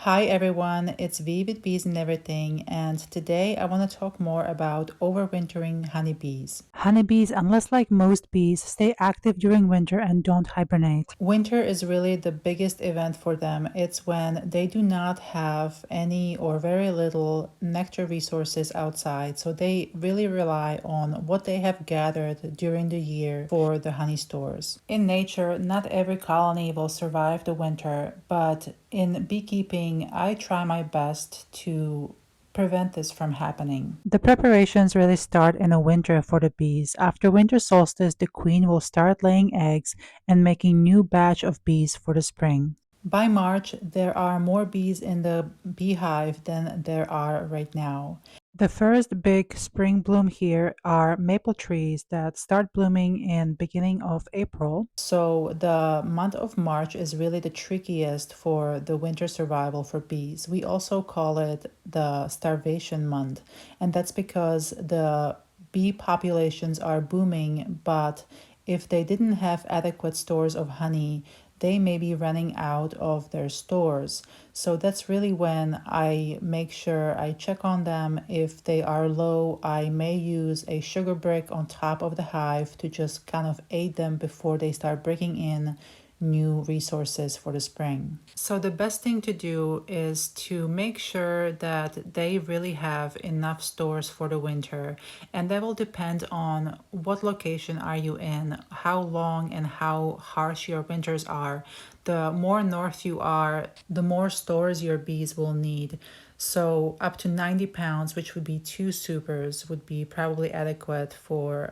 Hi everyone, it's V with Bees and Everything, and today I want to talk more about overwintering honeybees. Honeybees, unless like most bees, stay active during winter and don't hibernate. Winter is really the biggest event for them. It's when they do not have any or very little nectar resources outside, so they really rely on what they have gathered during the year for the honey stores. In nature, not every colony will survive the winter, but in beekeeping, I try my best to prevent this from happening. The preparations really start in the winter for the bees. After winter solstice, the queen will start laying eggs and making new batch of bees for the spring. By March, there are more bees in the beehive than there are right now. The first big spring bloom here are maple trees that start blooming in beginning of April. So the month of March is really the trickiest for the winter survival for bees. We also call it the starvation month, and that's because the bee populations are booming, but if they didn't have adequate stores of honey, they may be running out of their stores. So that's really when I make sure I check on them. If they are low, I may use a sugar brick on top of the hive to just kind of aid them before they start breaking in new resources for the spring. So the best thing to do is to make sure that they really have enough stores for the winter, and that will depend on what location are you in, how long and how harsh your winters are. The more north you are, the more stores your bees will need. So up to 90 pounds, which would be two supers, would be probably adequate for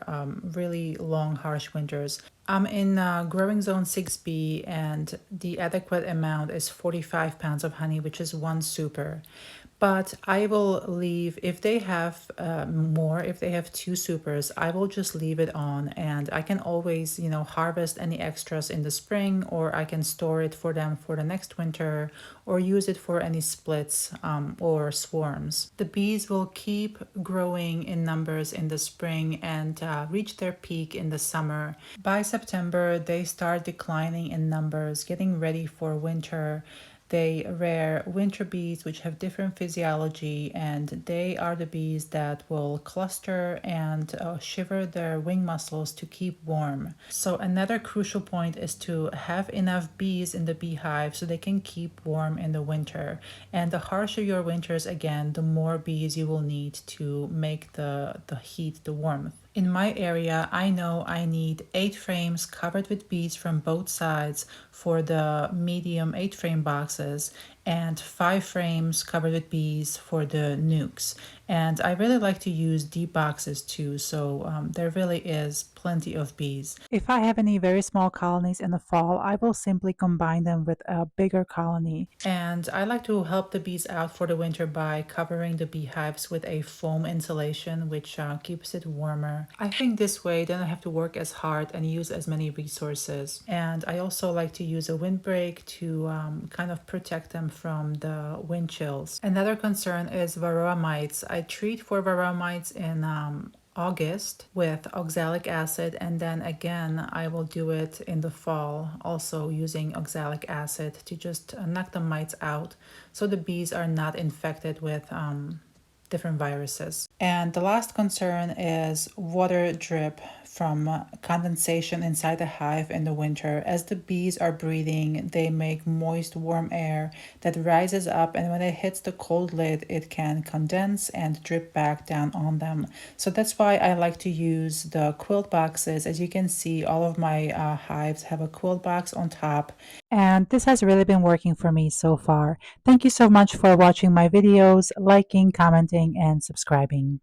really long, harsh winters. I'm in growing zone 6B, and the adequate amount is 45 pounds of honey, which is one super. But I will leave, if they have more, if they have two supers, I will just leave it on, and I can always, harvest any extras in the spring, or I can store it for them for the next winter, or use it for any splits or swarms. The bees will keep growing in numbers in the spring and reach their peak in the summer. By September, they start declining in numbers, getting ready for winter. They rear winter bees, which have different physiology, and they are the bees that will cluster and shiver their wing muscles to keep warm. So, another crucial point is to have enough bees in the beehive so they can keep warm in the winter. And the harsher your winters, again, the more bees you will need to make the heat, the warmth. In my area, I know I need 8 frames covered with beads from both sides for the medium 8 frame boxes, and 5 frames covered with bees for the nukes. And I really like to use deep boxes too, so there really is plenty of bees. If I have any very small colonies in the fall, I will simply combine them with a bigger colony. And I like to help the bees out for the winter by covering the beehives with a foam insulation, which keeps it warmer. I think this way they don't have to work as hard and use as many resources. And I also like to use a windbreak to kind of protect them from the wind chills. Another concern is varroa mites. I treat for varroa mites in August with oxalic acid, and then again I will do it in the fall also using oxalic acid to just knock the mites out so the bees are not infected with different viruses. And the last concern is water drip from condensation inside the hive in the winter. As the bees are breathing, they make moist, warm air that rises up, and when it hits the cold lid, it can condense and drip back down on them. So that's why I like to use the quilt boxes. As you can see, all of my hives have a quilt box on top. And this has really been working for me so far. Thank you so much for watching my videos, liking, commenting, and subscribing.